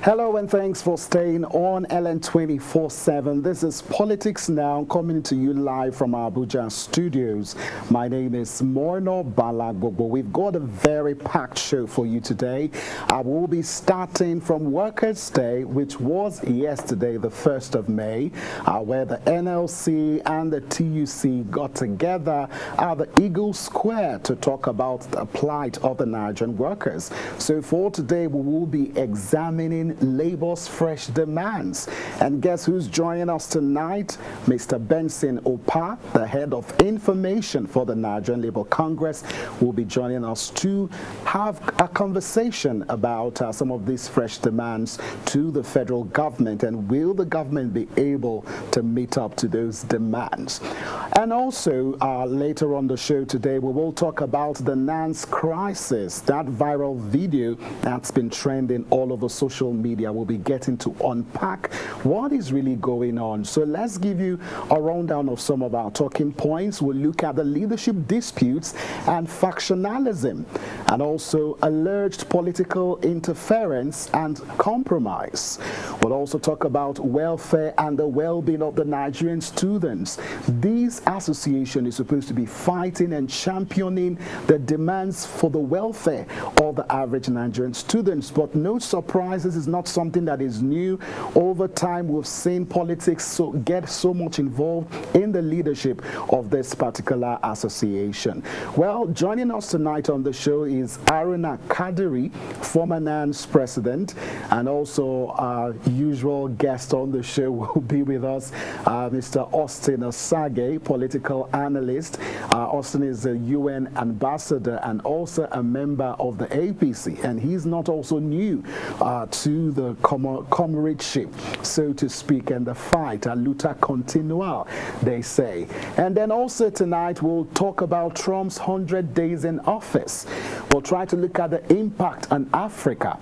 Hello and thanks for staying on LN 24/7. This is Politics Now, coming to you live from our Abuja studios. My name is Morno Balagobo. We've got a very packed show for you today. I will be starting from Workers' Day, which was yesterday, the 1st of May, where the NLC and the TUC got together at the Eagle Square to talk about the plight of the Nigerian workers. So for today, we will be examining labor's fresh demands. And guess who's joining us tonight? Mr. Benson Opa, the head of information for the Nigerian Labour Congress, will be joining us to have a conversation about some of these fresh demands to the federal government, and will the government be able to meet up to those demands? And also later on the show today, we will talk about the NANS crisis, that viral video that's been trending all over social media. We'll be getting to unpack what is really going on. So let's give you a rundown of some of our talking points. We'll look at the leadership disputes and factionalism, and also alleged political interference and compromise. We'll also talk about welfare and the well-being of the Nigerian students. This association is supposed to be fighting and championing the demands for the welfare of the average Nigerian students. But no surprise, this is not something that is new. Over time, we've seen politics get so much involved in the leadership of this particular association. Well, joining us tonight on the show is Aruna Kadiri, former NANS president, and also our usual guest on the show will be with us, Mr. Austin Osage, political analyst. Austin is a UN ambassador and also a member of the APC, and he's not also new to the comradeship, so to speak, and the fight, a luta continua, they say. And then also tonight we'll talk about Trump's 100 days in office. We'll try to look at the impact on Africa.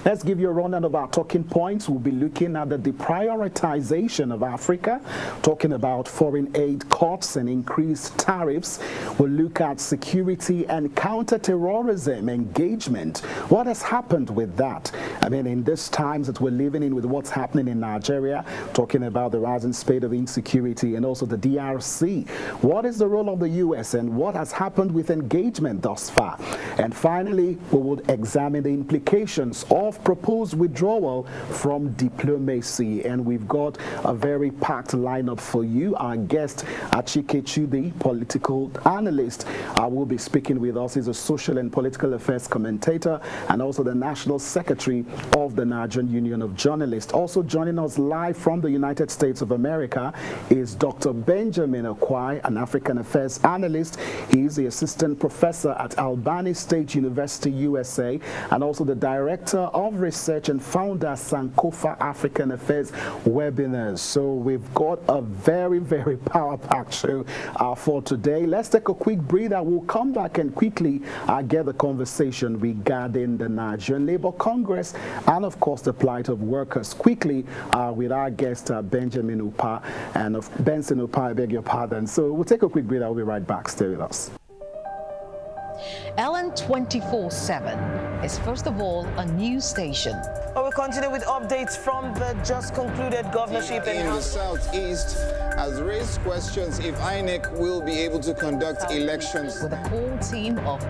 Let's give you a rundown of our talking points. We'll be looking at the deprioritization of Africa, talking about foreign aid cuts and increased tariffs. We'll look at security and counter-terrorism engagement. What has happened with that? I mean, in these times that we're living in, with what's happening in Nigeria, talking about the rising spate of insecurity, and also the DRC. What is the role of the US, and what has happened with engagement thus far? And finally, we will examine the implications of proposed withdrawal from diplomacy. And we've got a very packed lineup for you. Our guest, Achike Chudi, political analyst, will be speaking with us. He's a social and political affairs commentator and also the national secretary of the Nigerian Union of Journalists. Also joining us live from the United States of America is Dr. Benjamin Okwai, an African affairs analyst. He's the assistant professor at Albany State University, USA, and also the director of research and founder Sankofa African Affairs webinars. So we've got a very, very power-packed show for today. Let's take a quick breather. We'll come back and quickly get the conversation regarding the Nigerian Labour Congress and, of course, the plight of workers quickly with our guest Benjamin Upa and Benson Upa, I beg your pardon. So we'll take a quick breather. I'll be right back. Stay with us. LN 24/7 is first of all a news station. We continue with updates from the just concluded governorship in the southeast has raised questions if INEC will be able to conduct elections With a whole team of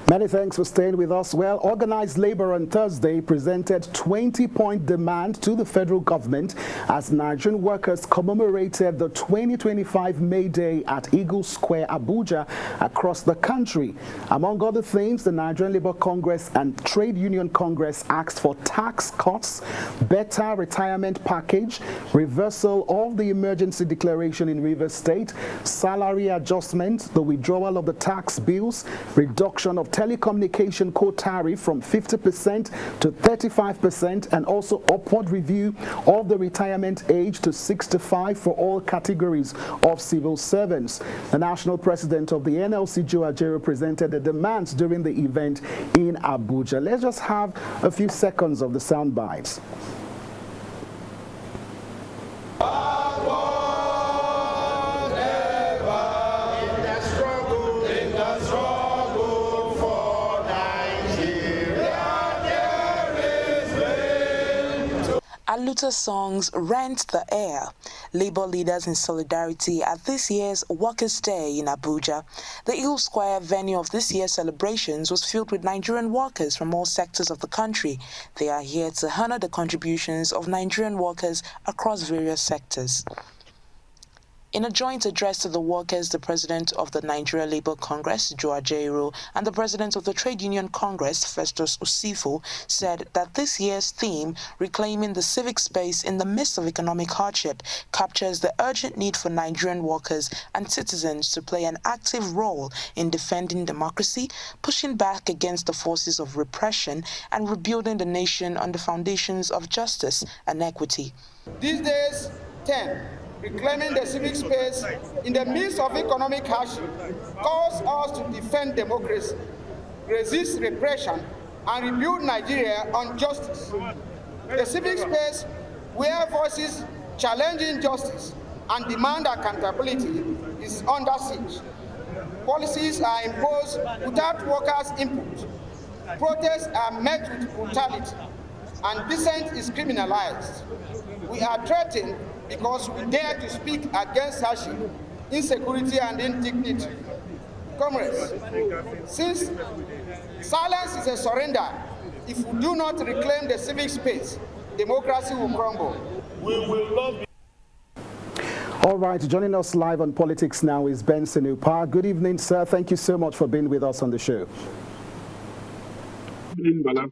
Many thanks for staying with us. Well, organized labor on Thursday presented 20-point demand to the federal government as Nigerian workers commemorated the 2025 May Day at Eagle Square, Abuja, across the country. Among other things, the Nigerian Labour Congress and Trade Union Congress asked for tax cuts, better retirement package, reversal of the emergency declaration in Rivers State, salary adjustment, the withdrawal of the tax bills, reduction of telecommunication code tariff from 50% to 35%, and also upward review of the retirement age to 65 for all categories of civil servants. The national president of the NLC, Joe Ajero, presented the demands during the event in Abuja. Let's just have a few seconds of the sound bites. In the struggle, Aluta songs rent the air. Labour leaders in solidarity at this year's Workers' Day in Abuja. The Hill Square venue of this year's celebrations was filled with Nigerian workers from all sectors of the country. They are here to honor the contributions of Nigerian workers across various sectors. In a joint address to the workers, the president of the Nigeria Labour Congress, Joe Ajaero, and the president of the Trade Union Congress, Festus Osifo, said that this year's theme, Reclaiming the Civic Space in the Midst of Economic Hardship, captures the urgent need for Nigerian workers and citizens to play an active role in defending democracy, pushing back against the forces of repression, and rebuilding the nation on the foundations of justice and equity. These days, 10. Reclaiming the civic space in the midst of economic hardship calls us to defend democracy, resist repression, and rebuild Nigeria on justice. The civic space where voices challenge injustice and demand accountability is under siege. Policies are imposed without workers' input. Protests are met with brutality, and dissent is criminalized. We are threatened because we dare to speak against hardship, insecurity, and indignity. Comrades, since silence is a surrender, if we do not reclaim the civic space, democracy will crumble. We will not be. All right, joining us live on Politics Now is Benson Upah. Good evening, sir. Thank you so much for being with us on the show. Good evening, Bala.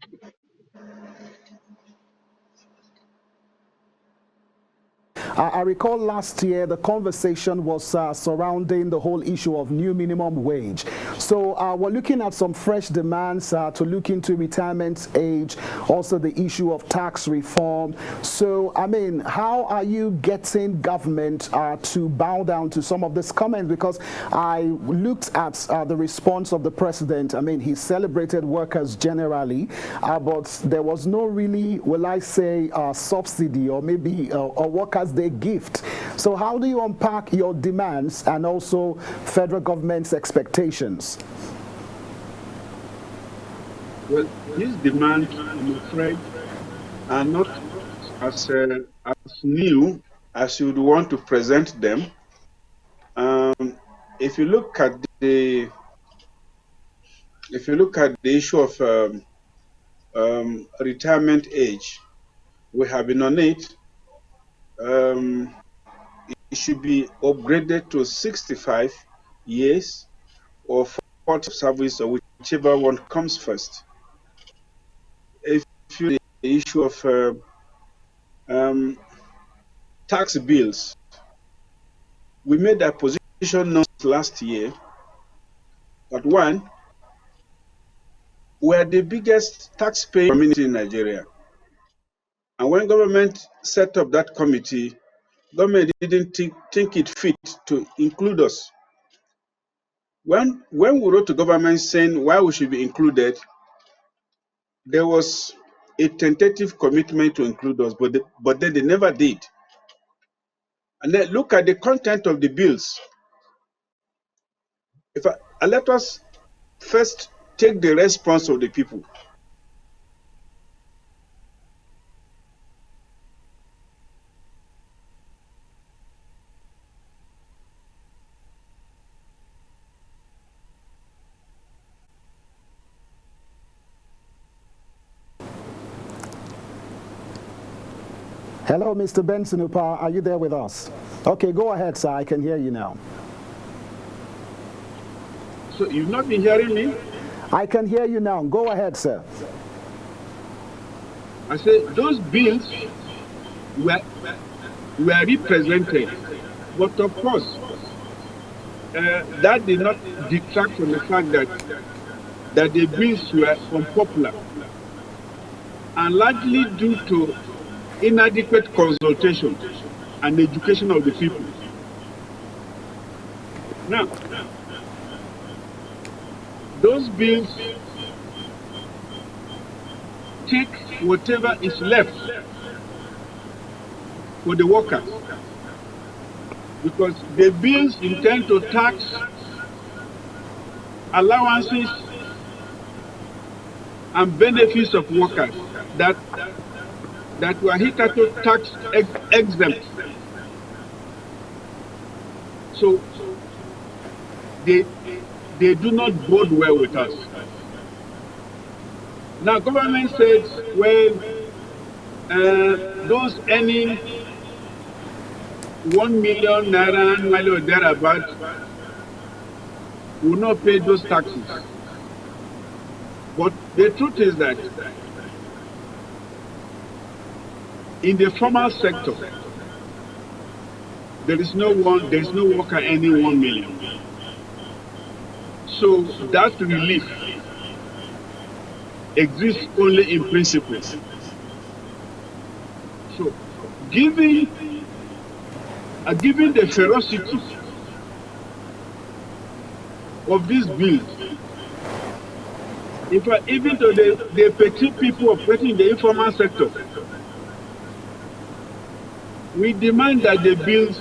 I recall last year the conversation was surrounding the whole issue of new minimum wage. So we're looking at some fresh demands to look into retirement age, also the issue of tax reform. So, I mean, how are you getting government to bow down to some of this comment? Because I looked at the response of the president. I mean, he celebrated workers generally, but there was no really, will I say, subsidy or maybe a workers' day gift. So how do you unpack your demands and also federal government's expectations? Well, these demands, I'm afraid, are not as new as you would want to present them. If you look at the issue of retirement age, we have been on it. It should be upgraded to 65 years or 40 service, or whichever one comes first. If you the issue of tax bills, we made that position known last year. But one, we are the biggest taxpaying community in Nigeria. And when government set up that committee, government didn't think it fit to include us. When we wrote to government saying why we should be included, there was a tentative commitment to include us, but then they never did. And then look at the content of the bills. Let us first take the response of the people. Hello, Mr. Benson Upah. Are you there with us? Okay, go ahead, sir. I can hear you now. So you've not been hearing me? I can hear you now. Go ahead, sir. I said those bills were represented, but of course, that did not detract from the fact that the bills were unpopular, and largely due to inadequate consultation and education of the people. Now, those bills take whatever is left for the workers, because the bills intend to tax allowances and benefits of workers that that were hitherto tax exempt. So they do not bode well with us. Now, government says, well, those earning 1 million naira annually or thereabout will not pay those taxes. But the truth is that in the formal sector, there is no worker earning 1 million. So that relief exists only in principle. So, given the ferocity of this bill, in fact, even to the petty people operating in the informal sector, we demand that the bills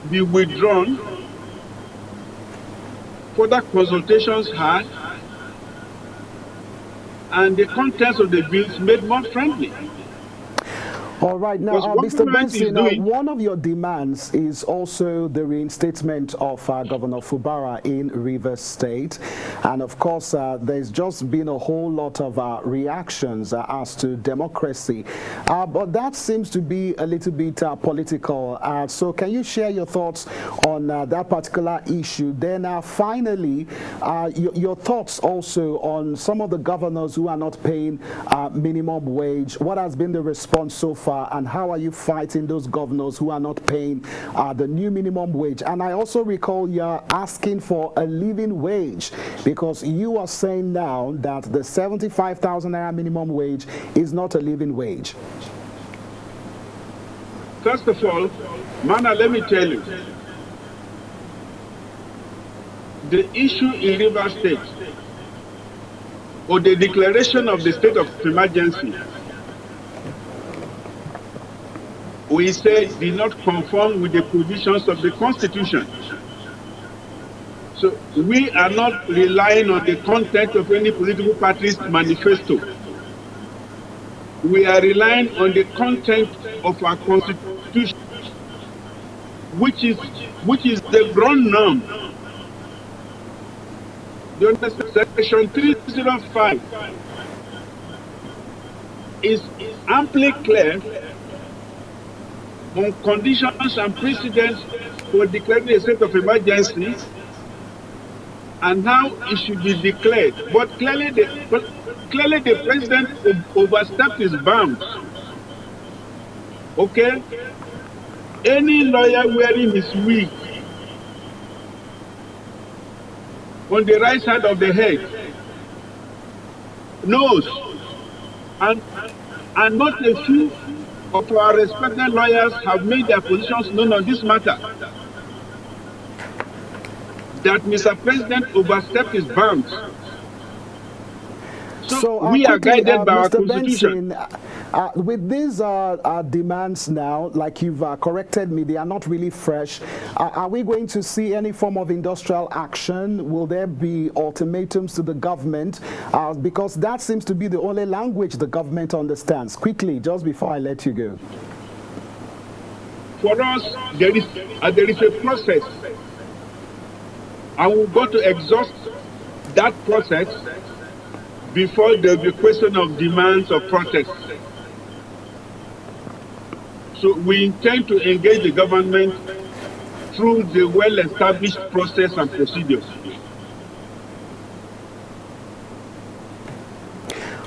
be withdrawn, further consultations had, and the contents of the bills made more friendly. All right, now, Mr. Benson, one of your demands is also the reinstatement of Governor Fubara in Rivers State. And of course, there's just been a whole lot of reactions as to democracy. But that seems to be a little bit political. So can you share your thoughts on that particular issue? Then finally, your thoughts also on some of the governors who are not paying minimum wage. What has been the response so far? And how are you fighting those governors who are not paying the new minimum wage? And I also recall you're asking for a living wage, because you are saying now that the 75,000 naira minimum wage is not a living wage. First of all, Mana, let me tell you, the issue in Rivers State, or the declaration of the state of emergency, we say did not conform with the provisions of the Constitution. So we are not relying on the content of any political party's manifesto. We are relying on the content of our Constitution, which is the ground norm. You understand? Section 305 is amply clear on conditions and precedents for declaring a state of emergency and how it should be declared. But clearly the president overstepped his bounds. Okay? Any lawyer wearing his wig on the right side of the head knows, and not a few of our respected lawyers have made their positions known on this matter, that Mr. President overstepped his bounds. So we are guided by our Constitution. Benson, with these demands now, like you've corrected me, they are not really fresh. Are we going to see any form of industrial action? Will there be ultimatums to the government? Because that seems to be the only language the government understands. Quickly, just before I let you go. For us, there is a process, and we've got to exhaust that process before there will be a question of demands or protests. So we intend to engage the government through the well-established process and procedures.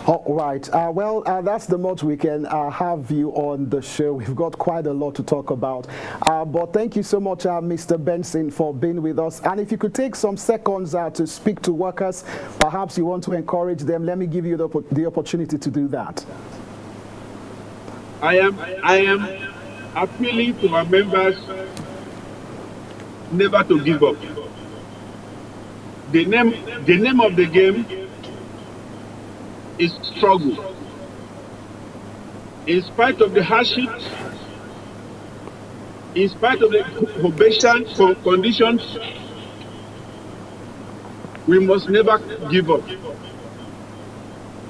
All right. Well, that's the much we can have you on the show. We've got quite a lot to talk about. But thank you so much, Mr. Benson, for being with us. And if you could take some seconds to speak to workers, perhaps you want to encourage them, let me give you the opportunity to do that. I am appealing to our members never to give up. The name of the game is struggle. In spite of the hardships, in spite of the probation conditions, we must never give up.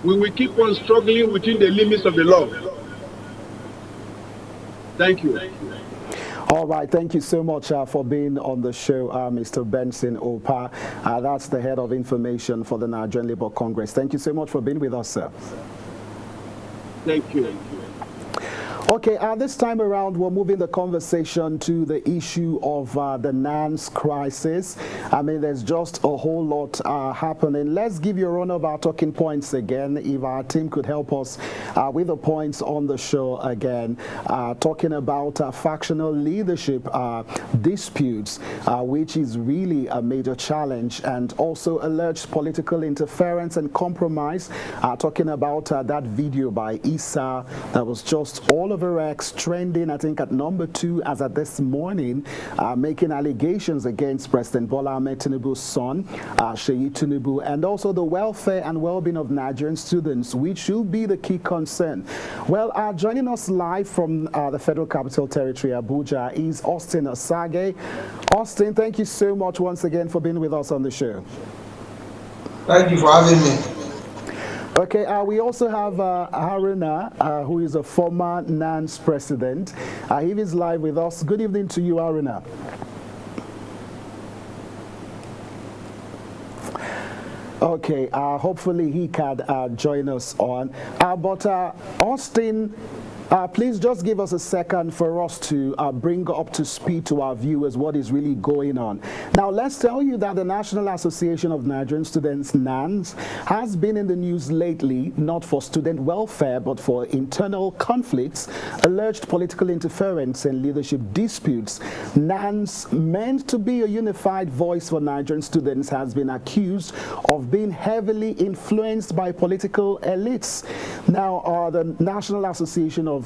We will keep on struggling within the limits of the law. Thank you. All right, thank you so much for being on the show, Mr. Benson Opa. That's the head of information for the Nigerian Labour Congress. Thank you so much for being with us, sir. Thank you. Okay, this time around, we're moving the conversation to the issue of the NANS crisis. I mean, there's just a whole lot happening. Let's give you a run of our talking points again. If our team could help us with the points on the show again, talking about factional leadership disputes, which is really a major challenge, and also alleged political interference and compromise. Talking about that video by Issa that was just all over X, trending, I think, at number 2 as at this morning, making allegations against President Bola Ahmed Tinubu's son, Seyi Tinubu, and also the welfare and well-being of Nigerian students, which should be the key concern. Well, joining us live from the Federal Capital Territory, Abuja, is Austin Osage. Austin, thank you so much once again for being with us on the show. Thank you for having me. Okay, we also have Haruna, who is a former NANS president. He is live with us. Good evening to you, Haruna. Okay, hopefully he can join us on. But Austin, please just give us a second for us to bring up to speed to our viewers what is really going on. Now, let's tell you that the National Association of Nigerian Students, NANS, has been in the news lately, not for student welfare, but for internal conflicts, alleged political interference, and leadership disputes. NANS, meant to be a unified voice for Nigerian students, has been accused of being heavily influenced by political elites. Now, the National Association of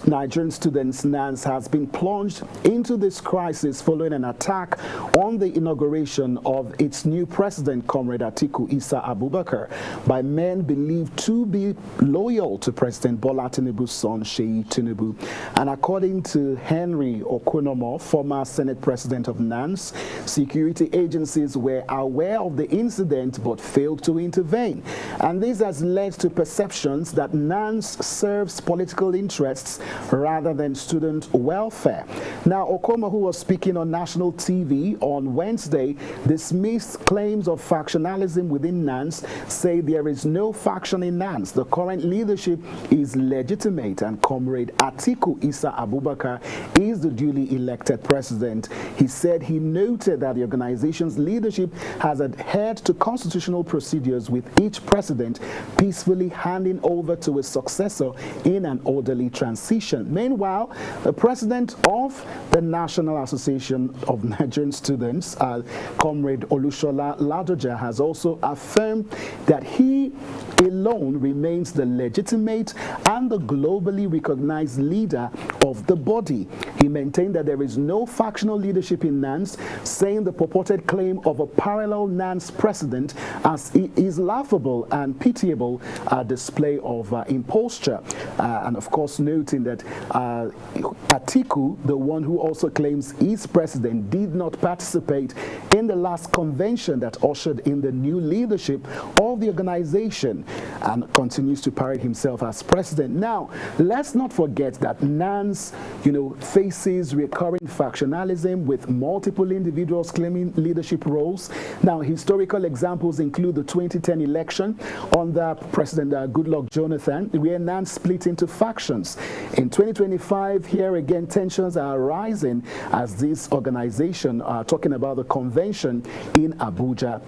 Nigerian Students, NANS, has been plunged into this crisis following an attack on the inauguration of its new president, Comrade Atiku Issa Abubakar, by men believed to be loyal to President Bola Tinubu's son, Seyi Tinubu. And according to Henry Okonomo, former Senate President of NANS, security agencies were aware of the incident but failed to intervene. And this has led to perceptions that NANS serves political interests rather than student welfare. Now, Okoma, who was speaking on national TV on Wednesday, dismissed claims of factionalism within NANS, say there is no faction in NANS. The current leadership is legitimate, and Comrade Atiku Issa Abubakar is the duly elected president. He said he noted that the organization's leadership has adhered to constitutional procedures, with each president peacefully handing over to a successor in an orderly transition. Meanwhile, the president of the National Association of Nigerian Students, Comrade Olushola Ladoja, has also affirmed that he alone remains the legitimate and the globally recognized leader of the body. He maintained that there is no factional leadership in NANS, saying the purported claim of a parallel NANS president as is laughable and pitiable display of imposture. And of course, noting that Atiku, the one who also claims he's president, did not participate in the last convention that ushered in the new leadership of the organization, and continues to parade himself as president. Now, let's not forget that NANS, faces recurring factionalism, with multiple individuals claiming leadership roles. Now, historical examples include the 2010 election under President Goodluck Jonathan, where NANS split into factions. In 2025, here again, tensions are rising as this organization are talking about the convention in Abuja.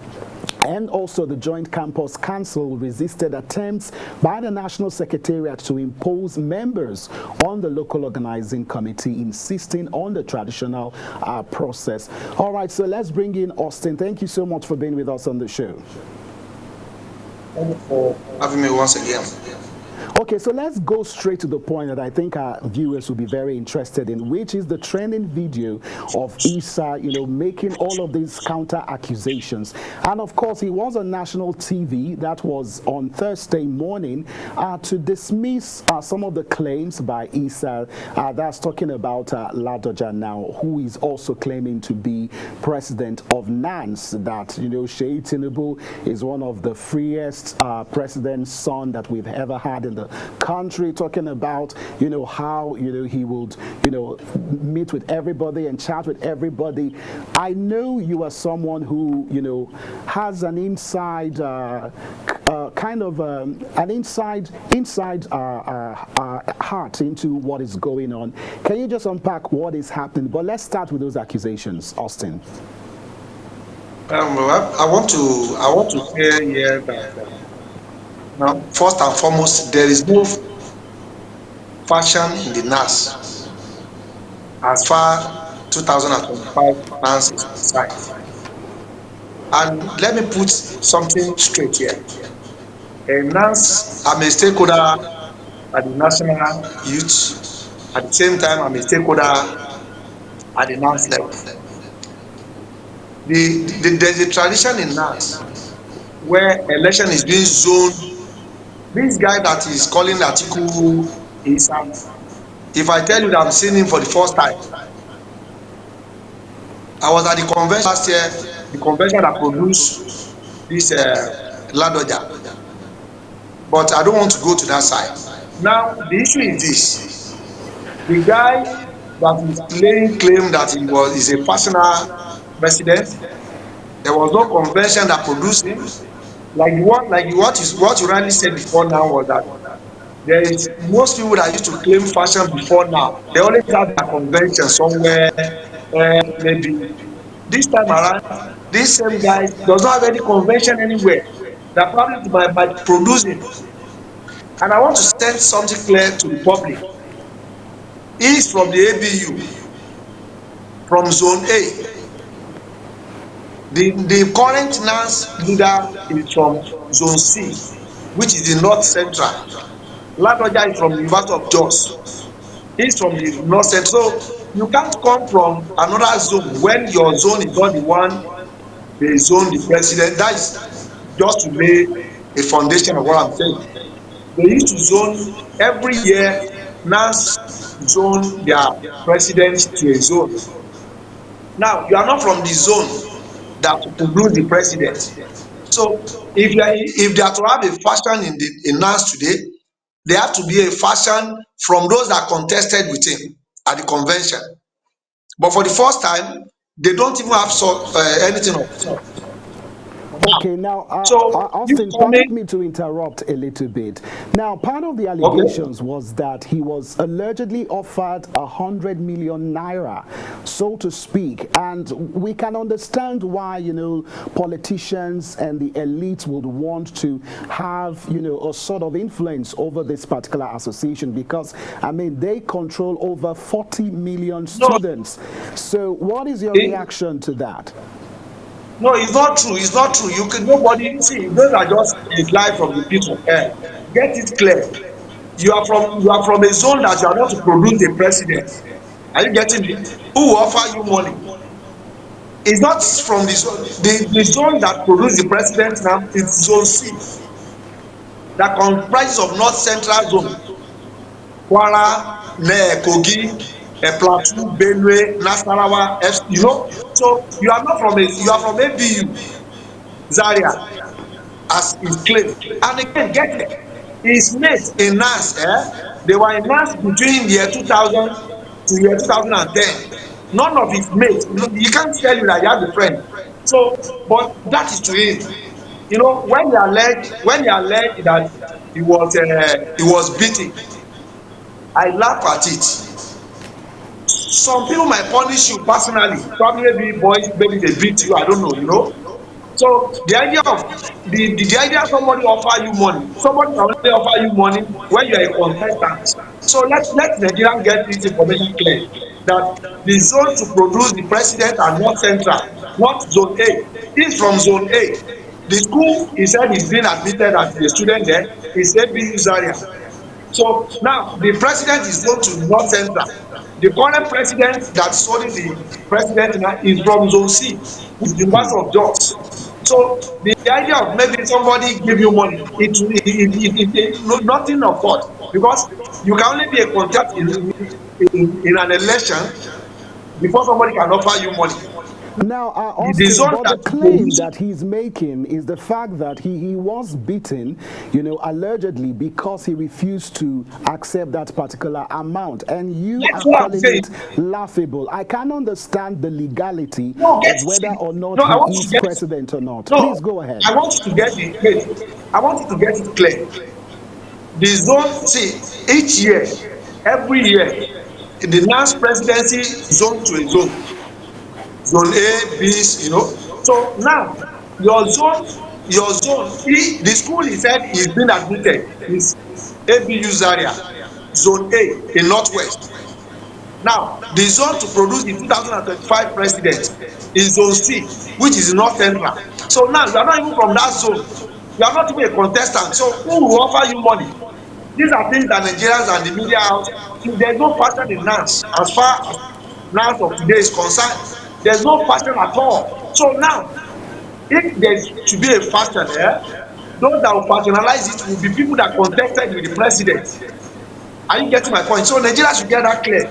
And also, the Joint Campus Council resisted attempts by the National Secretariat to impose members on the local organizing committee, insisting on the traditional process. All right, so let's bring in Austin. Thank you so much for being with us on the show. Thank you for having me once again. Okay, so let's go straight to the point that I think our viewers will be very interested in, which is the trending video of Issa, making all of these counter accusations. And of course, he was on national TV, that was on Thursday morning, to dismiss some of the claims by Issa. That's talking about Ladoja now, who is also claiming to be president of NANS, that, Sheyi Tinubu is one of the freest president's son that we've ever had in the country, talking about how he would meet with everybody and chat with everybody. I know you are someone who has an inside kind of an inside heart into what is going on. Can you just unpack what is happening? But let's start with those accusations, Austin. I want to say here that now, first and foremost, there is no fashion in the NAS as far 2025 NAS is concerned. And let me put something straight here. NAS, I'm a stakeholder at the national youth. At the same time, I'm a stakeholder at the NAS level. There's a tradition in NAS where election is being zoned. This guy that is calling Atiku is, if I tell you that I'm seeing him for the first time, I was at the convention last year, the convention that produced this Ladoja, but I don't want to go to that side. Now, the issue is this: the guy that is laying claim that is a personal president, there was no convention that produced him. What you rightly said before now was that there is most people that used to claim fashion before now, they always have their convention somewhere, maybe. This time around, this same guy does not have any convention anywhere. That probably by producing. And I want to send something clear to the public. He is from the ABU, from Zone A. The current NANS leader is from Zone C, which is the North Central. Ladoja is from the University of Jos. He's from the North Central. So you can't come from another zone when your zone is not the one they zone the president. That is just to lay a foundation of what I'm saying. They used to zone every year. NANS zone their president to a zone. Now you are not from the zone that include the president. So if they are to have a fashion in NANS today, there have to be a fashion from those that contested with him at the convention. But for the first time, they don't even have anything of sort. Okay, now, So Austin, permit me to interrupt a little bit. Now, part of the allegations was that he was allegedly offered 100 million naira, so to speak. And we can understand why, politicians and the elite would want to have, a sort of influence over this particular association because, they control over 40 million students. So what is your reaction to that? No, it's not true. It's not true. You can nobody see. Those are just a lie from the pit of hell. Get it clear. You are from a zone that you are not to produce a president. Are you getting me? Who will offer you money? It's not from the zone. The zone that produces the president now is Zone C, that comprises of North Central Zone, Kwara, Kogi, Plateau, Benue, Nasarawa. So you are from ABU. Zaria, as is claimed. And again, get it. His mates in NANS, they were in NANS between year 2000 to year 2010. None of his mates, you can't tell you that he has a friend. So, but that is to him. When he alleged that he was beaten, I laugh at it. Some people might punish you personally. Probably maybe boys, maybe they beat you. I don't know. So the idea of somebody offer you money, somebody can only offer you money when you are a contestant. So let Nigerians get this information clear that the zone to produce the president are North Central, not Zone A. He's from Zone A. The school he said he's been admitted as a student there is ABU Zaria. So now the president is going to North Central. The current president that's holding the president now is from Zone C, which is the University of Jos. So the idea of maybe somebody give you money, nothing of God, because you can only be a contest in an election before somebody can offer you money. Now, The Austin, zone but the that you claim produce. that he's making is the fact that he was beaten, allegedly because he refused to accept that particular amount. And you That's are what I'm calling saying. it laughable. I can understand the legality No, get of whether or not no, I he want you to is get president or not. no, Please go ahead. I want you to get the wait. I want you to get it clear. The zone, see, each year, every year, the NANS presidency zone to a zone A, B, So now your zone, the school he said is being admitted is ABU Zaria, zone A in Northwest. Now, the zone to produce the 2025 president is zone C, which is North Central. So now you are not even from that zone. You are not even a contestant. So who will offer you money? These are things that Nigerians and the media house, there is no passion in NANS as far as NANS of today is concerned. There is no passion at all. So now, if there should be a fashion, those that will personalize it will be people that contested with the president. Are you getting my point? So Nigeria should get that clear.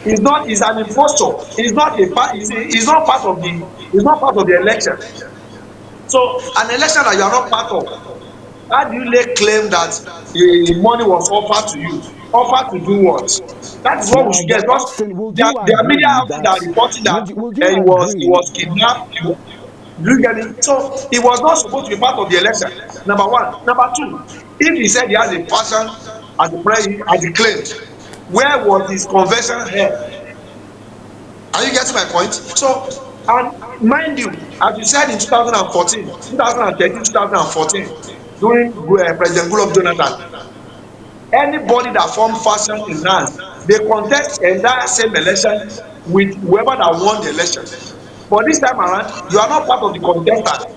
He's an impostor. He's not part of the election. So an election that you are not part of, how do you lay claim that money was offered to you? Offered to do what? That is what we Now, should get. but Because Austin, would there you are media agree houses that are that reporting that would you he agree? was kidnapped. Do you get it? So he was not supposed to be part of the election. Number one. Number two, if he said he has a passion as he claimed, where was his convention held? Are you getting my point? So, and mind you, as you said in 2014, 2013, 2014, during President Goodluck Jonathan, anybody that formed faction in NANS, they contest entire same election with whoever that won the election. But this time around, you are not part of the contestant.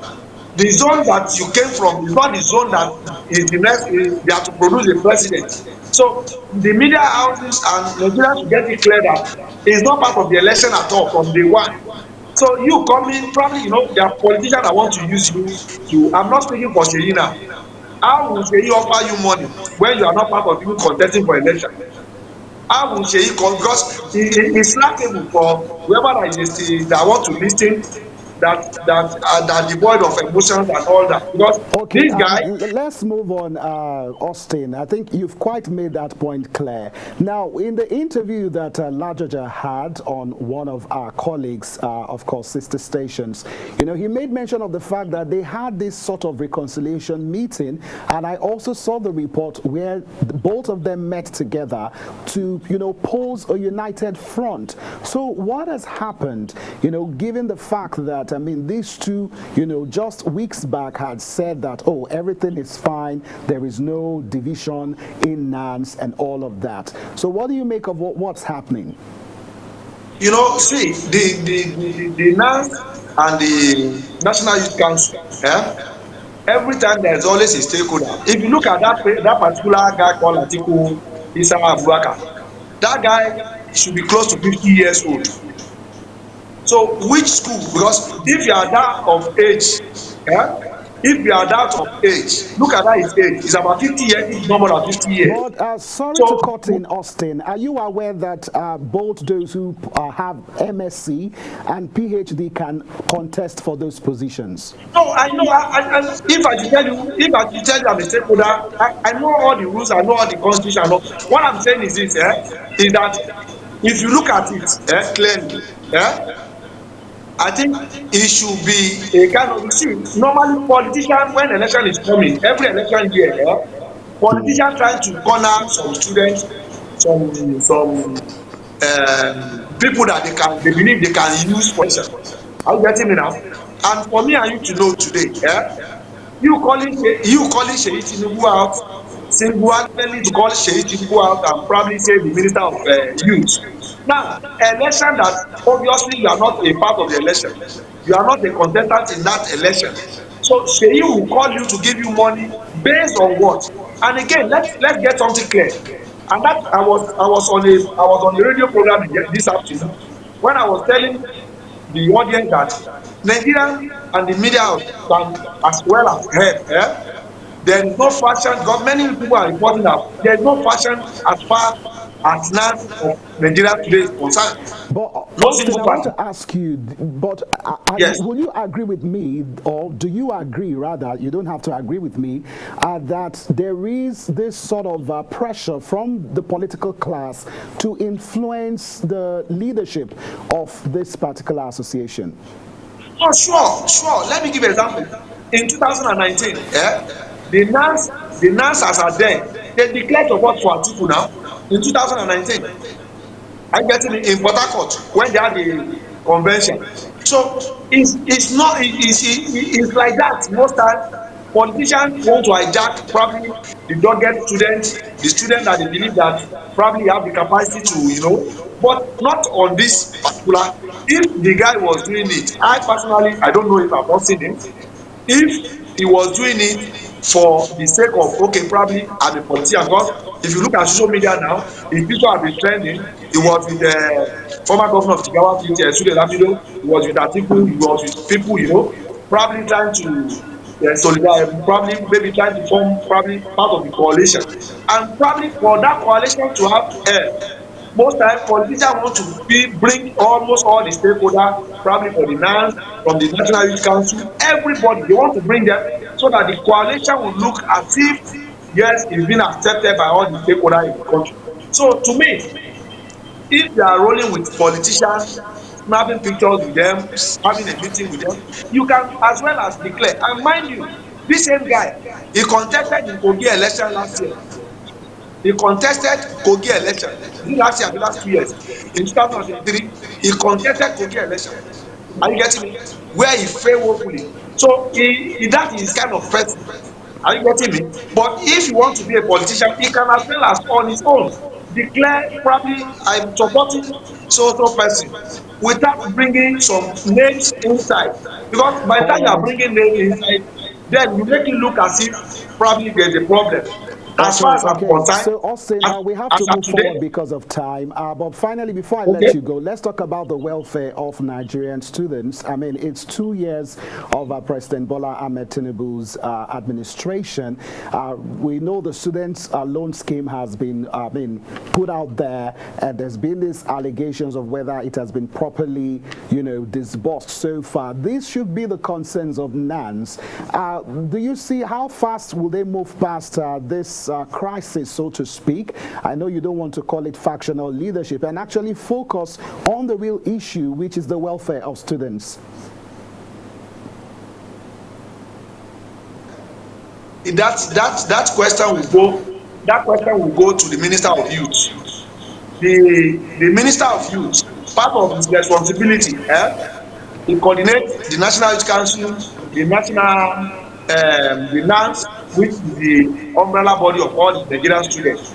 The zone that you came from is not the zone that is the next they have to produce a president. So the media houses and Nigerians should get it clear that he is not part of the election at all from day one. So you come in, probably there are politicians that want to use you to. I'm not speaking for Sheyi now. How will Sheyi offer you money when you are not part of even contesting for election? How will Sheyi come? Because it's laughable for whoever that want to listen, that devoid of emotions and all that. Because Okay, this guy, let's move on, Austin. I think you've quite made that point clear. Now, in the interview that Lajaja had on one of our colleagues, of course, sister stations, he made mention of the fact that they had this sort of reconciliation meeting, and I also saw the report where both of them met together to, pose a united front. So what has happened, given the fact that, these two, just weeks back had said that, oh, everything is fine, there is no division in NANS and all of that. So what do you make of what's happening? see the NANS and the National Youth Council, every time there is always a stakeholder. If you look at that particular guy called Atiku Isa Abubakar, that guy should be close to 50 years old. So which school? Because if you are that of age, if you are that of age, look at that his age. It's about 50 years, if not more than 50 years. But sorry to So cut in, Austin. Are you aware that both those who have MSc and PhD can contest for those positions? no, I know. If I should tell you, I'm a stakeholder, I know all the rules, I know all the constitution. I know. What I'm saying is this, is that if you look at it clearly, I think it should be a kind of, you see, normally politicians, when election is coming, every election year, politicians trying to corner some students, some people that they believe they can use for election. Are you getting me now? And for me and you to know today, you calling Seyi Tinubu out single-handedly, to call Seyi Tinubu out and probably say the minister of youth. Now, election that obviously you are not a part of the election, you are not a contestant in that election. So Sheyi will call you to give you money based on what? And again, let's get something clear. And that I was on the radio program this afternoon when I was telling the audience that Nigerian and the media can as well as help. There is no fashion because many people are reporting that there is no fashion as far as NANS of Nigeria today is concerned. But No Austin, single I want fashion. to ask you, but Yes. will you agree with me, or do you agree, rather, you don't have to agree with me, that there is this sort of pressure from the political class to influence the leadership of this particular association? Oh, sure. Let me give an example. In 2019, the NANS as are there, they declared support for Atiku now in 2019. Are you getting me? In Port Harcourt when they had the convention. So it's not it's like that most times. Politicians want to hijack probably the dogged students, the students that they believe that probably have the capacity to, but not on this particular. If the guy was doing it, I personally, I don't know if I've not seen it. If he was doing it for the sake of, okay, probably I'm a politician, because if you look at social media now, his picture has been trending. He was with the former governor of Jigawa State, Sule Lamido. He was with Atiku. He was with people, probably trying to solidarize, probably maybe trying to form probably part of the coalition, and probably for that coalition to have most times politicians want to bring almost all the stakeholders, probably for the NANS, from the National Youth Council, everybody, they want to bring them so that the coalition will look as if, yes, it's been accepted by all the stakeholders in the country. So to me, if they are rolling with politicians, snapping pictures with them, having a meeting with them, you can as well as declare. And mind you, this same guy, he contested in Kogi election last year. He contested Kogi election. Is it last year or the last 2 years? In 2023, he contested Kogi election. Are you getting me? Where he failed woefully. So that is kind of person. Are you getting me? But if you want to be a politician, he can as well as on his own declare probably I'm supporting so person without bringing some names inside. Because by the All time you are right. bringing names inside, then you make it look as if probably there's a problem. As far Okay, as I'm okay. concerned, So, Austin, we have as to of move today, forward because of time. But finally, before I okay. let you go, let's talk about the welfare of Nigerian students. I mean, it's 2 years of President Bola Ahmed Tinubu's administration. We know the students' loan scheme has been put out there, and there's been these allegations of whether it has been properly, disbursed so far. These should be the concerns of NANS. Do you see how fast will they move past this crisis, so to speak? I know you don't want to call it factional leadership, and actually focus on the real issue, which is the welfare of students. That question will go. That question will go to the Minister of Youth. The Minister of Youth, part of his responsibility, he coordinates the National Youth Council, the NANS, which is the umbrella body of all the Nigerian students.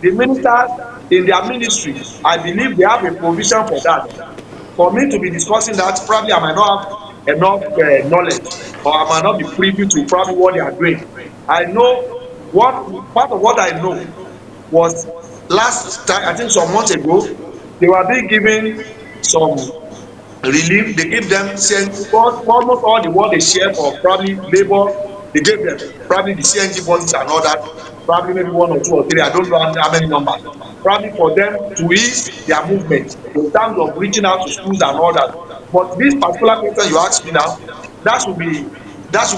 The ministers in their ministry, I believe they have a provision for that. For me to be discussing that, probably I might not have enough knowledge, or I might not be privy to probably what they are doing. I know part of what I know was last time, I think some months ago, they were being given some relief. They give them almost all the what they share for probably labor. They gave them probably the CNG buses and all that, probably maybe 1 or 2 or 3, I don't know how many numbers, probably for them to ease their movement in terms of reaching out to schools and all that. But this particular question you ask me now, that should be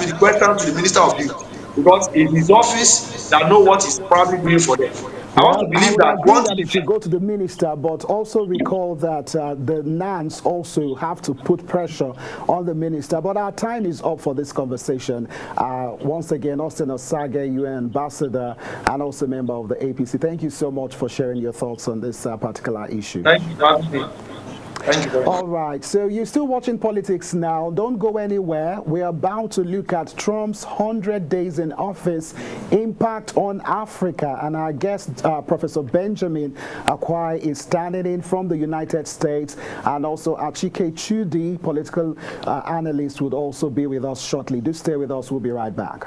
the question to the Minister of Youth, because it's his office that know what he's probably doing for them. I want to Well, I believe would that agree one that thing it is should go to the minister, but also recall that the NANS also have to put pressure on the minister. But our time is up for this conversation. Once again, Austin Osage, UN ambassador and also member of the APC. Thank you so much for sharing your thoughts on this particular issue. thank you for having me. Thank you very much. All right, so you're still watching Politics Now. Don't go anywhere. We're about to look at Trump's 100 days in office impact on Africa. And our guest, Professor Benjamin Akwai, is standing in from the United States. And also Achike Chudi, political analyst, would also be with us shortly. Do stay with us. We'll be right back.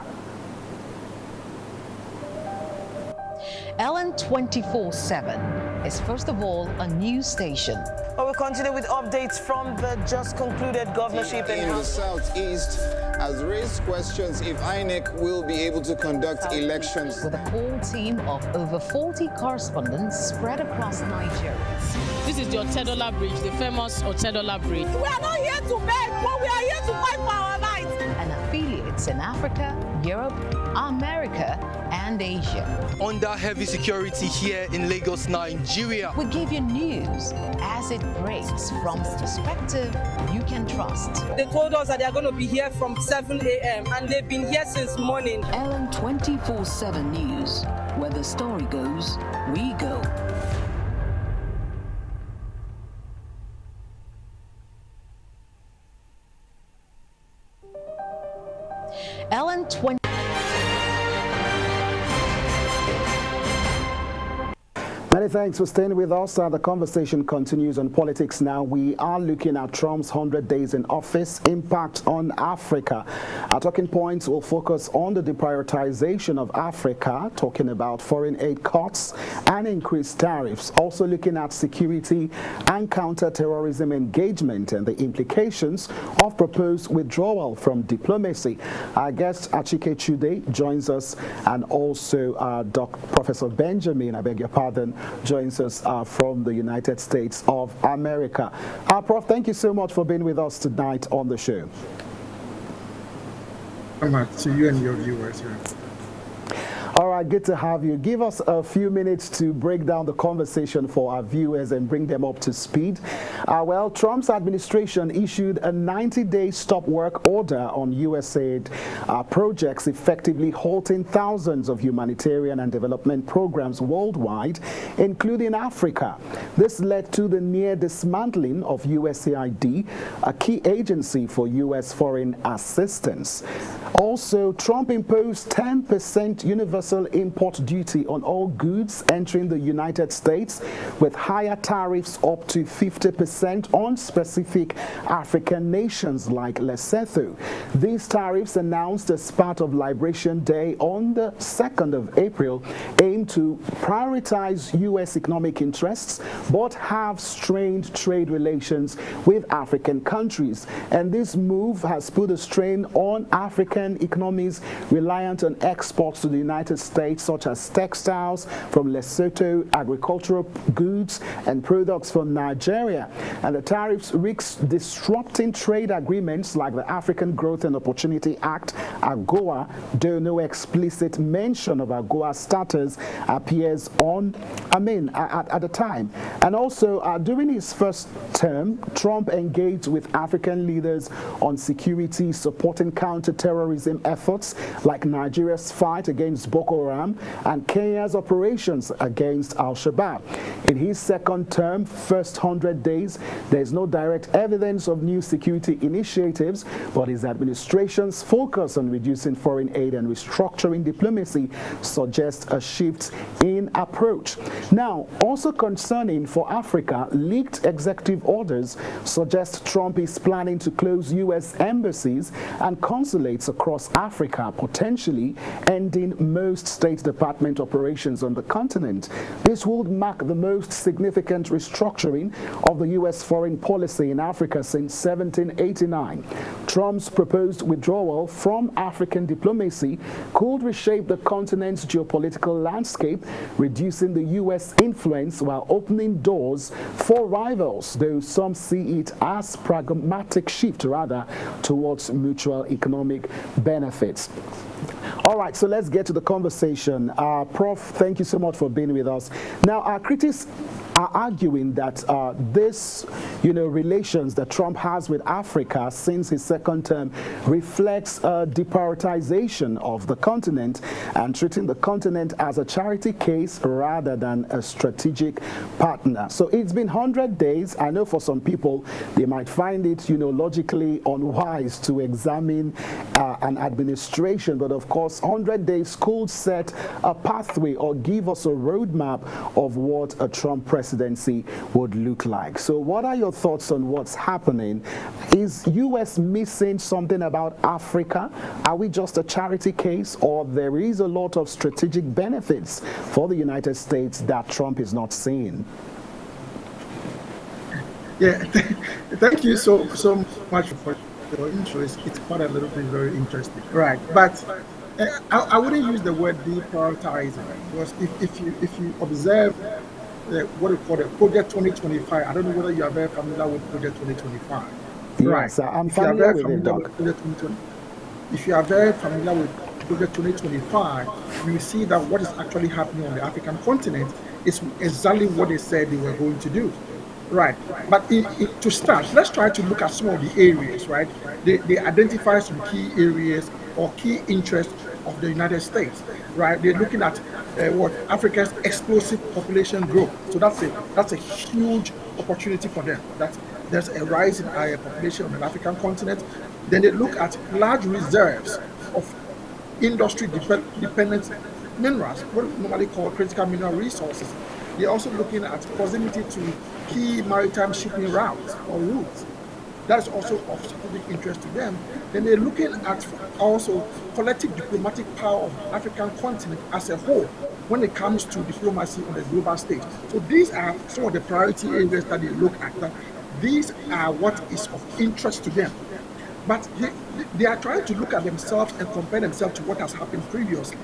Ellen 24/7 is first of all a news station. Well, we'll continue with updates from the just concluded governorship in the Southeast has raised questions if INEC will be able to conduct elections. With a core team of over 40 correspondents spread across Nigeria. This is the Otedola Bridge, the famous Otedola Bridge. We are not here to beg, but we are here to fight for our rights. And affiliates in Africa, Europe, America, and Asia. Under heavy security here in Lagos, Nigeria. We give you news as it breaks from the perspective you can trust. They told us that they are going to be here from 7 a.m. and they've been here since morning. Ellen 24/7 News, where the story goes, we go. Ellen 20. Many thanks for staying with us. The conversation continues on Politics Now. We are looking at Trump's 100 days in office impact on Africa. Our talking points will focus on the deprioritization of Africa, talking about foreign aid cuts and increased tariffs. Also looking at security and counter-terrorism engagement and the implications of proposed withdrawal from diplomacy. Our guest Achike Chude joins us, and also Professor Benjamin, I beg your pardon, joins us from the United States of America. Prof, thank you so much for being with us tonight on the show. So much to you and your viewers. All right, good to have you. Give us a few minutes to break down the conversation for our viewers and bring them up to speed. Well, Trump's administration issued a 90-day stop work order on USAID projects, effectively halting thousands of humanitarian and development programs worldwide, including Africa. This led to the near dismantling of USAID, a key agency for U.S. foreign assistance. Also, Trump imposed 10% universal import duty on all goods entering the United States, with higher tariffs up to 50% on specific African nations like Lesotho. These tariffs, announced as part of Liberation Day on the 2nd of April, aim to prioritize U.S. economic interests but have strained trade relations with African countries. And this move has put a strain on African economies reliant on exports to the United States, such as textiles from Lesotho, agricultural goods, and products from Nigeria. And the tariffs risk disrupting trade agreements like the African Growth and Opportunity Act, AGOA, though no explicit mention of AGOA status appears at the time. And also, during his first term, Trump engaged with African leaders on security, supporting counter-terrorism efforts like Nigeria's fight against Boko Haram and Kenya's operations against Al-Shabaab. In his second term, first 100 days, there is no direct evidence of new security initiatives, but his administration's focus on reducing foreign aid and restructuring diplomacy suggests a shift in approach. Now, also concerning for Africa, leaked executive orders suggest Trump is planning to close U.S. embassies and consulates across Africa, potentially ending most State Department operations on the continent. This would mark the most significant restructuring of the U.S. foreign policy in Africa since 1789. Trump's proposed withdrawal from African diplomacy could reshape the continent's geopolitical landscape, reducing the U.S. influence while opening doors for rivals, though some see it as pragmatic shift rather towards mutual economic benefits. All right, so let's get to the conversation. Prof, thank you so much for being with us. Now, our critics are arguing that this, relations that Trump has with Africa since his second term reflects a deprioritization of the continent and treating the continent as a charity case rather than a strategic partner. So it's been 100 days. I know for some people, they might find it, logically unwise to examine an administration, but of course, 100 days could set a pathway or give us a roadmap of what a Trump presidency would look like. So what are your thoughts on what's happening? Is U.S. missing something about Africa? Are we just a charity case, or there is a lot of strategic benefits for the United States that Trump is not seeing? Yeah, thank you so much for your interest. It's quite a little bit very interesting, right? But I wouldn't use the word deprioritizing, because if you observe what we call the Project 2025, I don't know whether you are very familiar with Project 2025. Yes, right? I'm familiar with it, Doc. If you are very familiar with Project 2025, you see that what is actually happening on the African continent is exactly what they said they were going to do. Right, but to start, let's try to look at some of the areas, right? They identify some key areas or key interests of the United States, right? They're looking at what Africa's explosive population growth. So that's a huge opportunity for them. That there's a rise in population on the African continent. Then they look at large reserves of industry-dependent minerals, what we normally call critical mineral resources. They're also looking at proximity to key maritime shipping routes or routes. That's also of strategic interest to them. Then they're looking at also collective diplomatic power of the African continent as a whole when it comes to diplomacy on the global stage. So these are some of the priority areas that they look at. These are what is of interest to them. But they are trying to look at themselves and compare themselves to what has happened previously,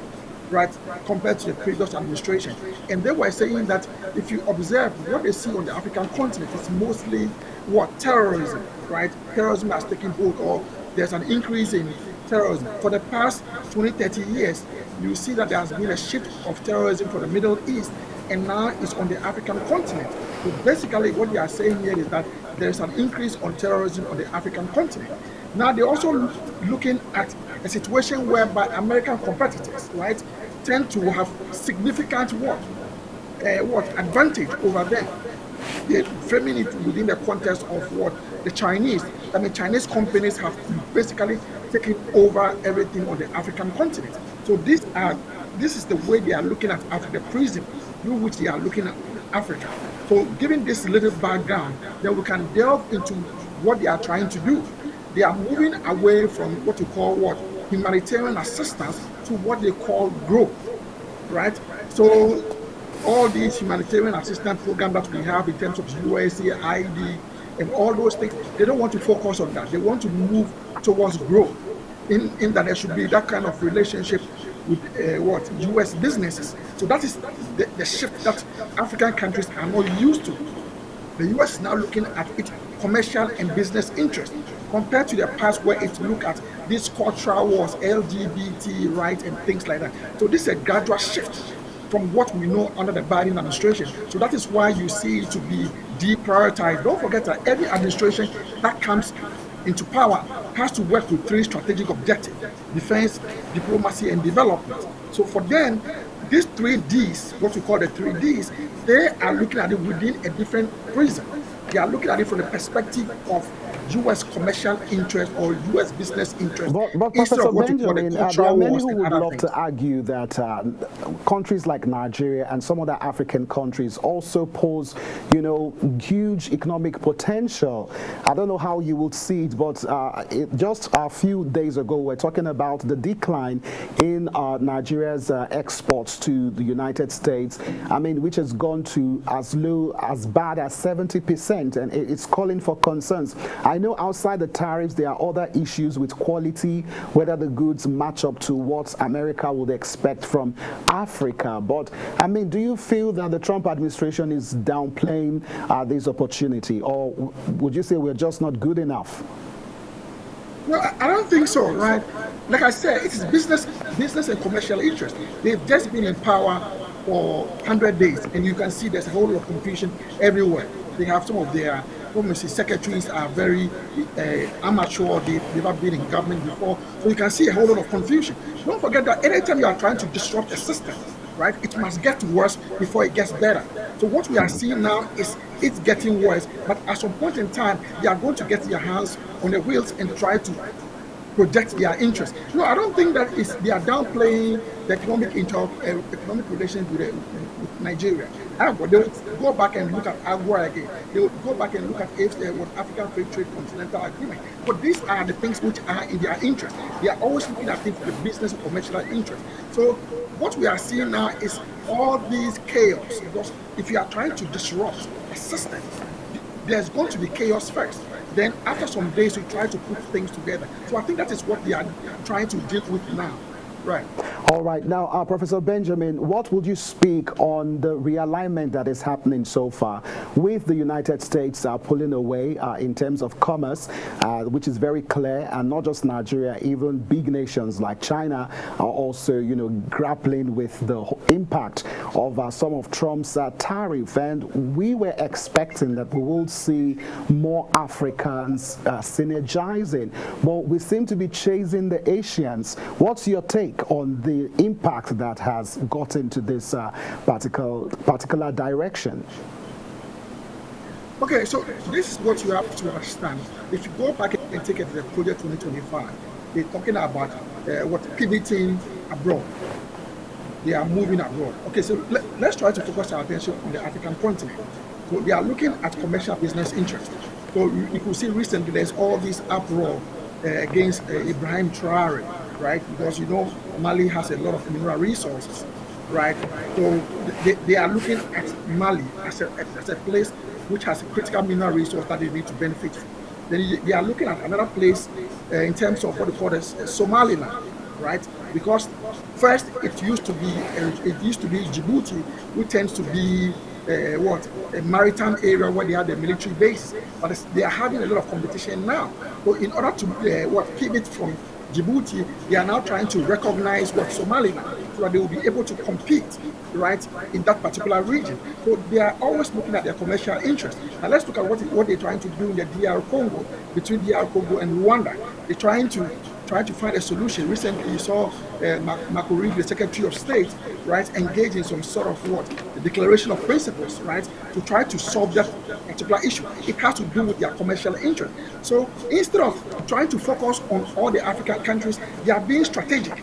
right, compared to the previous administration. And they were saying that if you observe what they see on the African continent, it's mostly what? Terrorism, right? Terrorism has taken hold, or there's an increase in terrorism. For the past 20, 30 years, you see that there has been a shift of terrorism from the Middle East, and now it's on the African continent. So basically what they are saying here is that there's an increase on terrorism on the African continent. Now they're also looking at a situation whereby American competitors, right, tend to have significant advantage over them. They're framing it within the context of what the Chinese. I mean, Chinese companies have basically taken over everything on the African continent. So this is the way they are looking at Africa, the prism through which they are looking at Africa. So given this little background, then we can delve into what they are trying to do. They are moving away from what you call humanitarian assistance to what they call growth, right? So all these humanitarian assistance programs that we have in terms of USAID and all those things, they don't want to focus on that. They want to move towards growth, in that there should be that kind of relationship with US businesses. So that is the shift that African countries are not used to. The US is now looking at its commercial and business interests compared to the past where it looked at these cultural wars, LGBT rights and things like that. So this is a gradual shift from what we know under the Biden administration. So that is why you see it to be deprioritized. Don't forget that every administration that comes into power has to work with three strategic objectives: defense, diplomacy, and development. So for them, these 3Ds, what we call the 3Ds, they are looking at it within a different prism. They are looking at it from the perspective of U.S. commercial interest or U.S. business interest. But Professor Benjamin, there are many who would love to argue that countries like Nigeria and some other African countries also pose, huge economic potential. I don't know how you would see it, but just a few days ago, we're talking about the decline in Nigeria's exports to the United States, which has gone to as bad as 70%, and it's calling for concerns. I know outside the tariffs, there are other issues with quality, whether the goods match up to what America would expect from Africa. But, do you feel that the Trump administration is downplaying this opportunity, or would you say we're just not good enough? No, I don't think so, right? Like I said, it is business and commercial interest. They've just been in power for 100 days, and you can see there's a whole lot of confusion everywhere. They have some of their secretaries are very amateur. They've never been in government before, so you can see a whole lot of confusion. Don't forget that anytime you are trying to disrupt a system, right, it must get worse before it gets better. So what we are seeing now is it's getting worse, but at some point in time, they are going to get their hands on the wheels and try to project their interest. No, I don't think that they are downplaying the economic relations with Nigeria. However, they will go back and look at AGUA again. They will go back and look at what African Free Trade Continental Agreement. But these are the things which are in their interest. They are always looking at things for the business and commercial interest. So what we are seeing now is all these chaos. Because if you are trying to disrupt a system, there's going to be chaos first. Then after some days, we try to put things together. So I think that is what they are trying to deal with now. Right. All right. Now, Professor Benjamin, what would you speak on the realignment that is happening so far with the United States pulling away in terms of commerce, which is very clear, and not just Nigeria, even big nations like China are also, grappling with the impact of some of Trump's tariff. And we were expecting that we will see more Africans synergizing, but we seem to be chasing the Asians. What's your take on the impact that has gotten to this particular direction? Okay, so this is what you have to understand. If you go back and take it to the Project 2025, they're talking about pivoting abroad. They are moving abroad. Okay, so let's try to focus our attention on the African continent. So they are looking at commercial business interests. So you could see recently there's all this uproar against Ibrahim Traore, right? Because Mali has a lot of mineral resources, right? So they are looking at Mali as a place which has a critical mineral resource that they need to benefit from. Then they are looking at another place in terms of what they call Somaliland, right? Because first it used to be Djibouti, which tends to be a maritime area where they have the military base, but they are having a lot of competition now. So in order to pivot from Djibouti, they are now trying to recognize Somaliland, so that they will be able to compete, right, in that particular region. So they are always looking at their commercial interests. Now let's look at what they're trying to do in the DR Congo, between DR Congo and Rwanda. They're trying to find a solution. Recently, you saw Makuri, the Secretary of State, right, engage in some sort of the declaration of principles, right, to try to solve that particular issue. It has to do with their commercial interest. So instead of trying to focus on all the African countries, they are being strategic,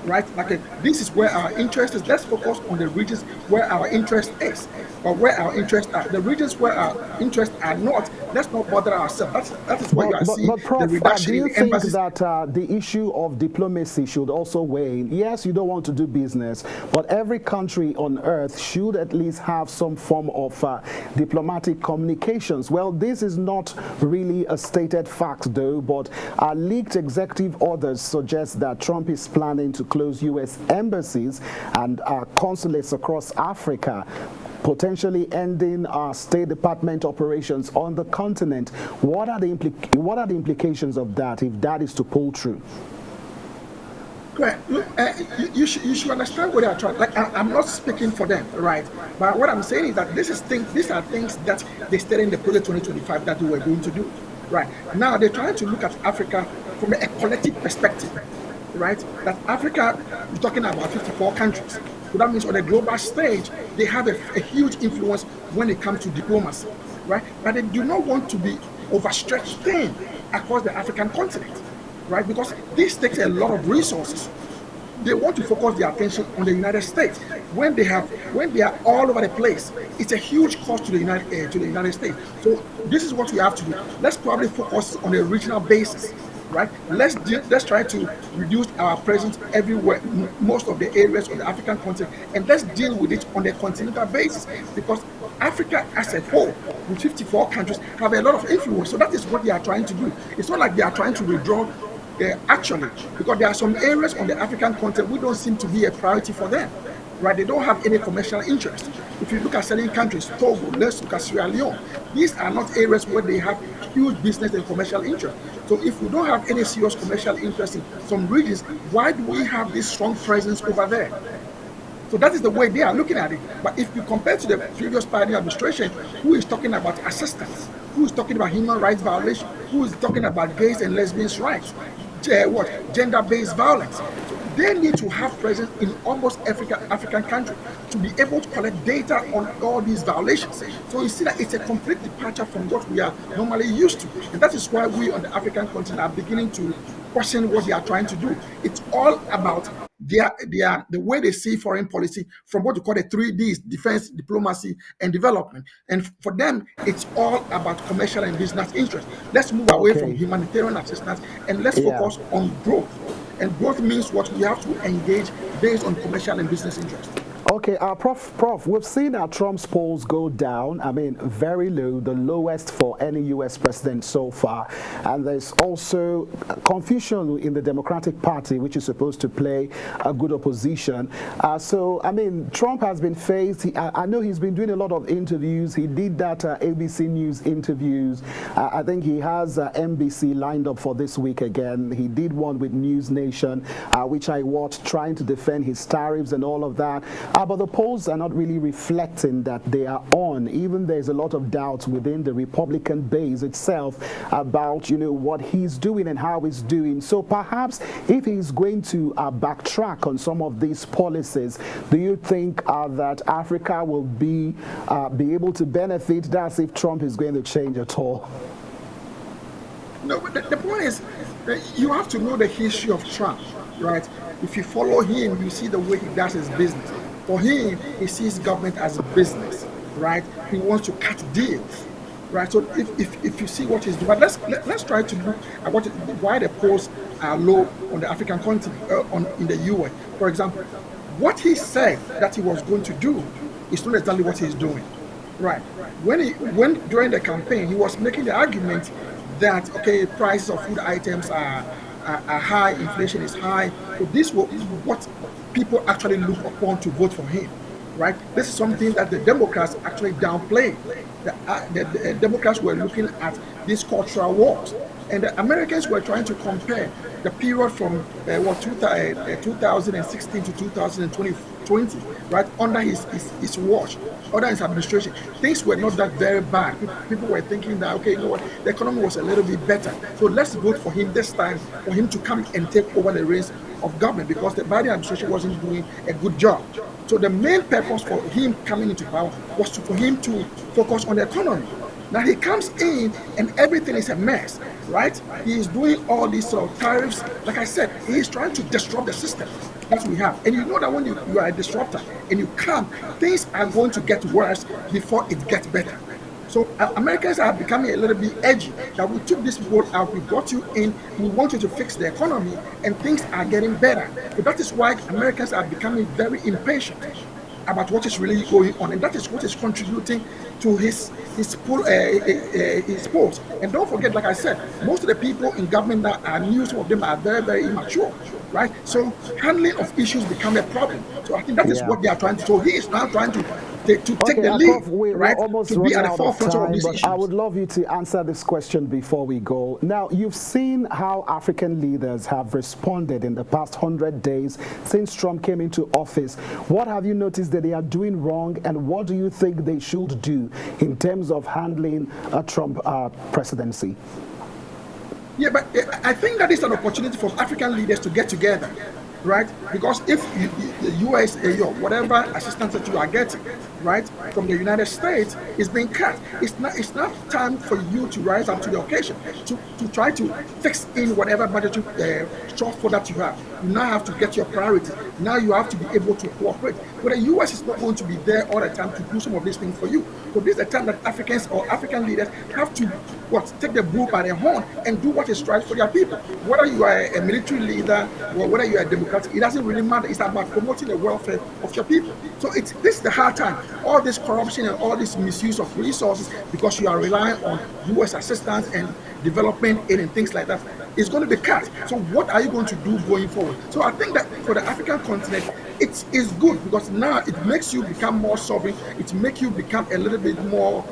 right? Like this is where our interest is. Let's focus on the regions where our interest is, or where our interests are. The regions where our interests are not, let's not bother ourselves. That is why you are seeing the reduction in the embassies. Do you think that the issue of diplomacy should also weigh in? Yes, you don't want to do business, but every country on earth should at least have some form of diplomatic communications. Well, this is not really a stated fact, though, but leaked executive orders suggest that Trump is planning to close U.S. embassies and consulates across Africa, potentially ending State Department operations on the continent. What are the implications of that if that is to pull through? Right. You should understand what they are trying. Like I'm not speaking for them, right? But what I'm saying is that these are things that they stated in the Project 2025 that we were going to do, right? Now they're trying to look at Africa from a collective perspective, right? That Africa, we're talking about 54 countries. So that means on a global stage, they have a huge influence when it comes to diplomacy, right? But they do not want to be overstretched thin across the African continent, right? Because this takes a lot of resources. They want to focus their attention on the United States. When they are all over the place, it's a huge cost to the United States. So this is what we have to do. Let's probably focus on a regional basis, right? Let's try to reduce our presence everywhere, most of the areas of the African continent, and let's deal with it on a continental basis, because Africa as a whole, with 54 countries, have a lot of influence. So that is what they are trying to do. It's not like they are trying to withdraw actually, because there are some areas on the African continent we don't seem to be a priority for them, right? They don't have any commercial interest. If you look at certain countries, Togo, let's look at Sierra Leone, these are not areas where they have huge business and commercial interest. So if we don't have any serious commercial interest in some regions, why do we have this strong presence over there? So that is the way they are looking at it. But if you compare to the previous Biden administration, who is talking about assistance, who is talking about human rights violation, who is talking about gays and lesbians' rights, gender-based violence. So they need to have presence in almost every African country to be able to collect data on all these violations. So you see that it's a complete departure from what we are normally used to. And that is why we on the African continent are beginning to question what they are trying to do. It's all about the way they see foreign policy from what you call the 3Ds: defense, diplomacy, and development. And for them, it's all about commercial and business interests. Let's move away from humanitarian assistance and let's focus on growth. And growth means what we have to engage based on commercial and business interests. Okay, Prof, we've seen Trump's polls go down. I mean, very low, the lowest for any U.S. president so far. And there's also confusion in the Democratic Party, which is supposed to play a good opposition. So, I mean, Trump has been faced. I know he's been doing a lot of interviews. He did that ABC News interviews. I think he has NBC lined up for this week again. He did one with News Nation, which I watched, trying to defend his tariffs and all of that. But the polls are not really reflecting that they are on. Even there's a lot of doubt within the Republican base itself about, what he's doing and how he's doing. So perhaps if he's going to backtrack on some of these policies, do you think that Africa will be able to benefit? That's if Trump is going to change at all. No, but the point is that you have to know the history of Trump, right? If you follow him, you see the way he does his business. For him, he sees government as a business, right? He wants to cut deals, right? So if you see what he's doing, but let's try to look at why the polls are low on the African continent, in the US. For example, what he said that he was going to do is not exactly what he's doing, right? When during the campaign, he was making the argument that prices of food items are high, inflation is high. So this was what people actually look upon to vote for him, right? This is something that the Democrats actually downplayed. The Democrats were looking at these cultural wars, and the Americans were trying to compare the period from 2016 to 2020, right, under his watch, under his administration. Things were not that very bad. People were thinking that, the economy was a little bit better. So let's vote for him this time, for him to come and take over the reins of government, because the Biden administration wasn't doing a good job. So the main purpose for him coming into power was for him to focus on the economy. Now he comes in and everything is a mess, right? He is doing all these sort of tariffs. Like I said, he is trying to disrupt the system that we have. And you know that when you are a disruptor and you come, things are going to get worse before it gets better. So Americans are becoming a little bit edgy, that we took this people out, we brought you in, we want you to fix the economy, and things are getting better. So that is why Americans are becoming very impatient about what is really going on, and that is what is contributing to his polls. And don't forget, like I said, most of the people in government that are new, some of them are very, very immature, right? So handling of issues become a problem. So I think that is what they are trying to. So he is now trying to take the lead, right? To be at the forefront of these issues. I would love you to answer this question before we go. Now, you've seen how African leaders have responded in the past 100 days since Trump came into office. What have you noticed that they are doing wrong, and what do you think they should do in terms of handling a Trump presidency? Yeah, but I think that is an opportunity for African leaders to get together, right? Because if the US, whatever assistance that you are getting, right, from the United States is being cut, it's not time for you to rise up to the occasion to try to fix in whatever budgetary shortfall that you have. You now have to get your priorities. Now you have to be able to cooperate. But the US is not going to be there all the time to do some of these things for you. So this is the time that Africans or African leaders have to take the bull by the horn and do what is right for their people. Whether you are a military leader or whether you are a Democrat, it doesn't really matter. It's about promoting the welfare of your people. So this is the hard time. All this corruption and all this misuse of resources because you are relying on US assistance and development aid and things like that is going to be cut. So what are you going to do going forward? So I think that for the African continent, it is good because now it makes you become more sovereign. It makes you become a little bit more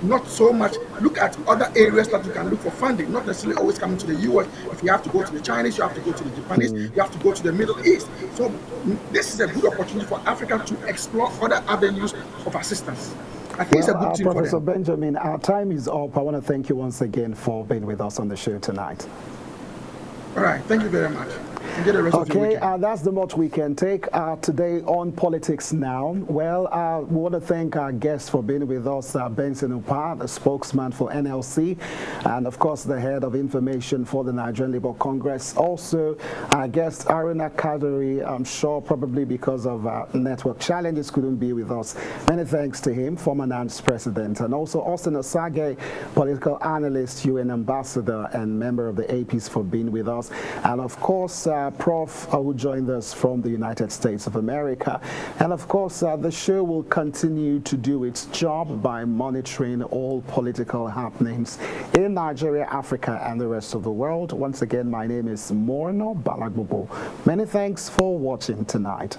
not so much look at other areas that you can look for funding, not necessarily always coming to the US. If you have to go to the Chinese, you have to go to the Japanese, you have to go to the Middle East. So this is a good opportunity for Africa to explore other avenues of assistance. I think it's a good thing Professor for them. Benjamin, our time is up. I want to thank you once again for being with us on the show tonight. All right, thank you very much. Enjoy the rest of your weekend. That's the much we can take today on Politics Now. Well, we want to thank our guests for being with us, Benson Upa, the spokesman for NLC, and of course the head of information for the Nigerian Labour Congress. Also, our guest, Aruna Kaduri, I'm sure probably because of network challenges couldn't be with us. Many thanks to him, former NANS president, and also Austin Osage, political analyst, UN ambassador, and member of the APs for being with us. And of course, Prof. who joined us from the United States of America. And of course, the show will continue to do its job by monitoring all political happenings in Nigeria, Africa, and the rest of the world. Once again, my name is Morno Balagbobo. Many thanks for watching tonight.